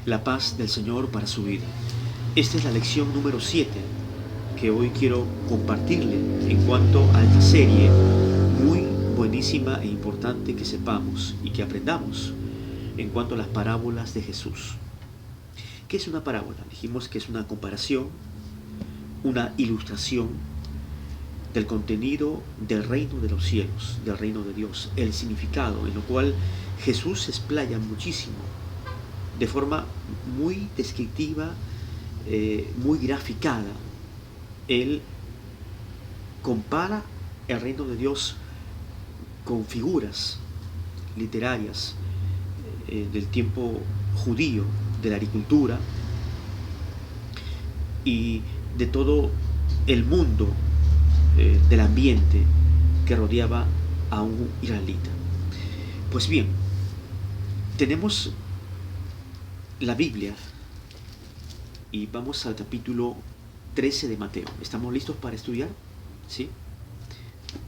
la paz del Señor para su vida. Esta es la lección número 7 que hoy quiero compartirle en cuanto a esta serie muy buenísima e importante que sepamos y que aprendamos en cuanto a las parábolas de Jesús. ¿Qué es una parábola? Dijimos que es una comparación, una ilustración del contenido del reino de los cielos, del reino de Dios, el significado en lo cual Jesús se explaya muchísimo, de forma muy descriptiva, muy graficada. Él compara el reino de Dios con figuras literarias del tiempo judío, de la agricultura y de todo el mundo del ambiente que rodeaba a un israelita. Pues bien, tenemos la Biblia y vamos al capítulo 13 de Mateo. ¿Estamos listos para estudiar? ¿Sí?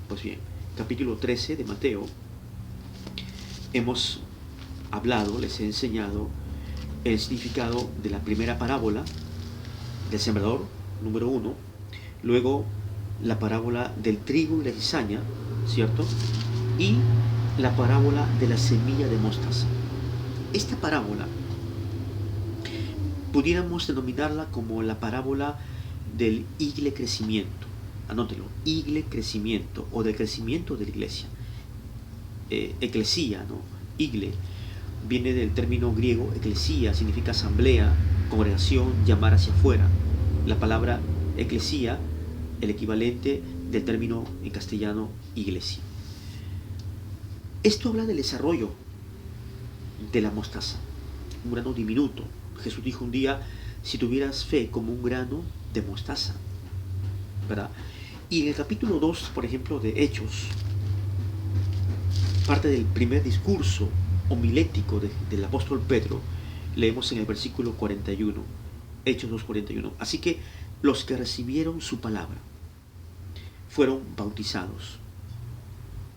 Pues bien, capítulo 13 de Mateo. Hemos hablado, les he enseñado el significado de la primera parábola del sembrador, número 1. Luego la parábola del trigo y la cizaña, ¿cierto? Y la parábola de la semilla de mostaza. Esta parábola pudiéramos denominarla como la parábola del igle crecimiento. Anótelo, igle crecimiento o del crecimiento de la iglesia. Eclesía, ¿no? Igle viene del término griego eclesía, significa asamblea, congregación, llamar hacia afuera. La palabra eclesía, el equivalente del término en castellano iglesia. Esto habla del desarrollo de la mostaza, un grano diminuto. Jesús dijo un día, si tuvieras fe como un grano de mostaza, ¿verdad? Y en el capítulo 2, por ejemplo, de Hechos, parte del primer discurso homilético del apóstol Pedro, leemos en el versículo 41, Hechos 2:41. Así que los que recibieron su palabra fueron bautizados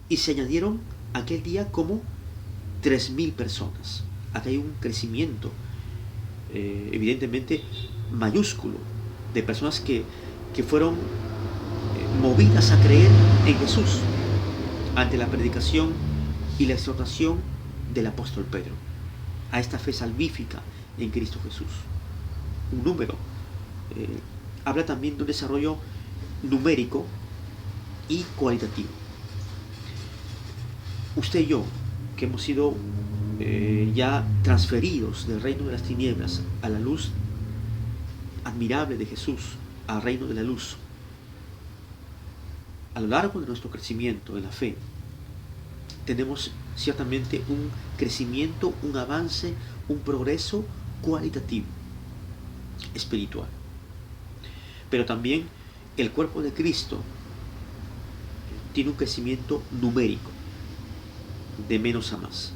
y se añadieron aquel día como 3,000 personas. Acá hay un crecimiento evidentemente mayúsculo de personas que fueron movidas a creer en Jesús ante la predicación y la exhortación del apóstol Pedro a esta fe salvífica en Cristo Jesús. Un número habla también de un desarrollo numérico y cualitativo. Usted y yo, que hemos sido ya transferidos del reino de las tinieblas a la luz admirable de Jesús, al reino de la luz, a lo largo de nuestro crecimiento en la fe, tenemos ciertamente un crecimiento, un avance, un progreso cualitativo, espiritual. Pero también el cuerpo de Cristo tiene un crecimiento numérico, de menos a más.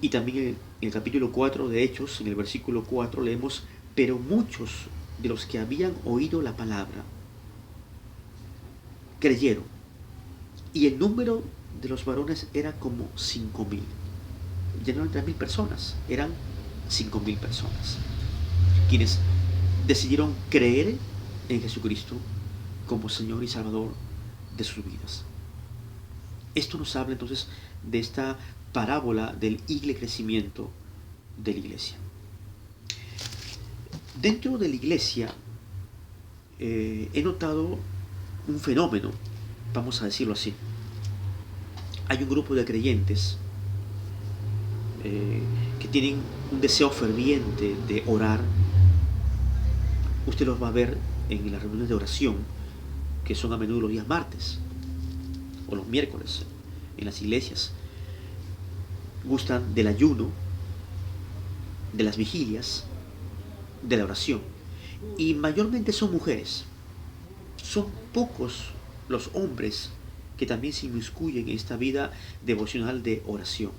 Y también en el capítulo 4 de Hechos, en el versículo 4, leemos, pero muchos de los que habían oído la palabra creyeron, y el número de los varones era como 5,000. Ya no eran 3,000 personas, eran 5,000 personas, quienes decidieron creer en Jesucristo como Señor y Salvador de sus vidas. Esto nos habla entonces de esta parábola del igle crecimiento de la iglesia. Dentro de la iglesia he notado un fenómeno, vamos a decirlo así. Hay un grupo de creyentes que tienen un deseo ferviente de orar. Usted los va a ver en las reuniones de oración, que son a menudo los días martes o los miércoles en las iglesias. Gustan del ayuno, de las vigilias, de la oración. Y mayormente son mujeres. Son pocos los hombres que también se inmiscuyen en esta vida devocional de oración.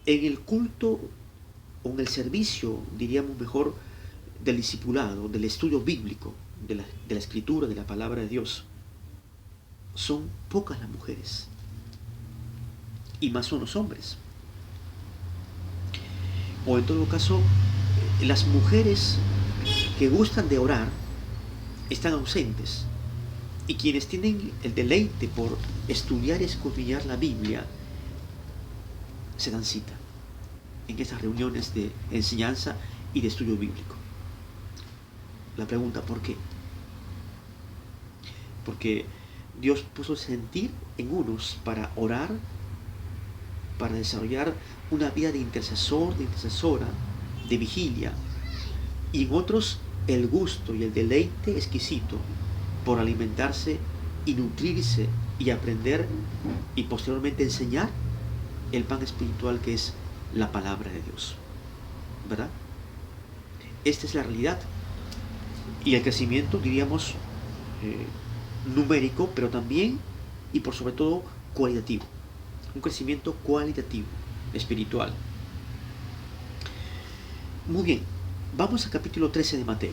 En el culto o en el servicio, diríamos mejor, del discipulado, del estudio bíblico, de la escritura, de la palabra de Dios, son pocas las mujeres y más son los hombres. o en todo caso, las mujeres que gustan de orar están ausentes. Y quienes tienen el deleite por estudiar y escudriñar la Biblia, se dan cita en estas reuniones de enseñanza y de estudio bíblico. La pregunta, ¿por qué? Porque Dios puso sentir en unos para orar, para desarrollar una vida de intercesor, de intercesora, de vigilia, y en otros el gusto y el deleite exquisito por alimentarse y nutrirse y aprender y posteriormente enseñar el pan espiritual que es la palabra de Dios. ¿Verdad? Esta es la realidad. Y el crecimiento, diríamos, numérico, pero también y por sobre todo cualitativo. Un crecimiento cualitativo, espiritual. Muy bien, vamos al capítulo 13 de Mateo.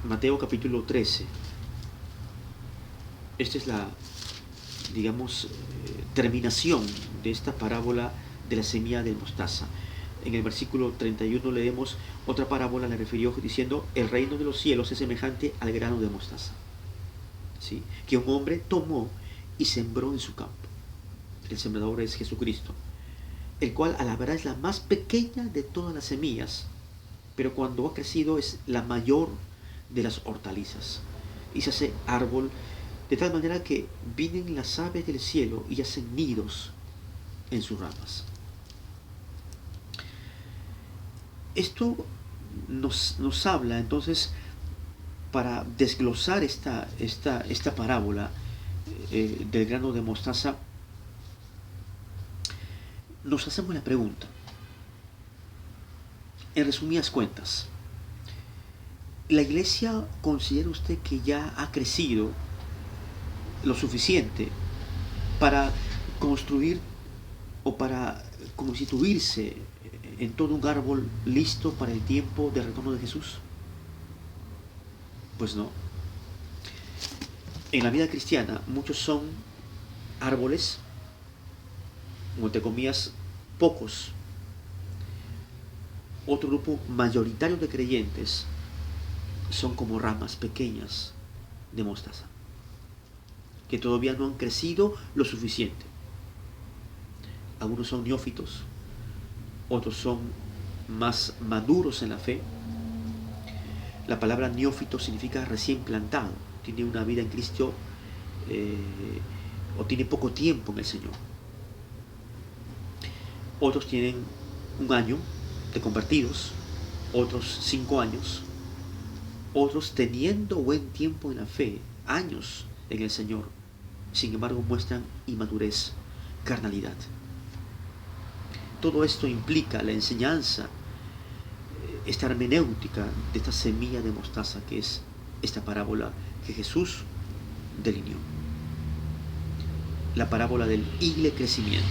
Mateo capítulo 13. Esta es la, digamos, terminación de esta parábola de la semilla de mostaza. En el versículo 31 leemos otra parábola, le refirió diciendo: el reino de los cielos es semejante al grano de mostaza, ¿sí?, que un hombre tomó y sembró en su campo. El sembrador es Jesucristo, el cual a la verdad es la más pequeña de todas las semillas, pero cuando ha crecido es la mayor de las hortalizas y se hace árbol, de tal manera que vienen las aves del cielo y hacen nidos en sus ramas. Esto nos habla entonces, para desglosar esta parábola del grano de mostaza, nos hacemos la pregunta, en resumidas cuentas, ¿la iglesia considera usted que ya ha crecido lo suficiente para construir o para constituirse en todo un árbol listo para el tiempo del retorno de Jesús? Pues no. En la vida cristiana muchos son árboles, o entre comillas, pocos. Otro grupo mayoritario de creyentes son como ramas pequeñas de mostaza, que todavía no han crecido lo suficiente. Algunos son neófitos, otros son más maduros en la fe. La palabra neófito significa recién plantado, tiene una vida en Cristo o tiene poco tiempo en el Señor. Otros tienen 1 año de convertidos, otros 5 años, otros teniendo buen tiempo en la fe, años en el Señor, sin embargo muestran inmadurez, carnalidad. Todo esto implica la enseñanza, esta hermenéutica de esta semilla de mostaza, que es esta parábola que Jesús delineó. La parábola del igle crecimiento.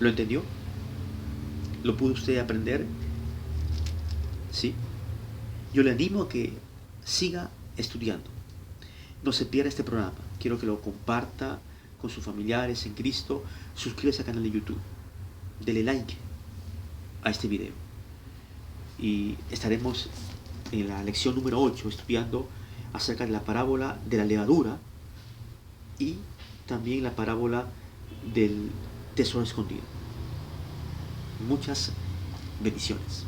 ¿Lo entendió? ¿Lo pudo usted aprender? ¿Sí? Yo le animo a que siga estudiando. No se pierda este programa. Quiero que lo comparta con sus familiares en Cristo. Suscríbase al canal de YouTube. Dele like a este video. Y estaremos en la lección número 8 estudiando acerca de la parábola de la levadura y también la parábola del tesoro escondido. Muchas bendiciones.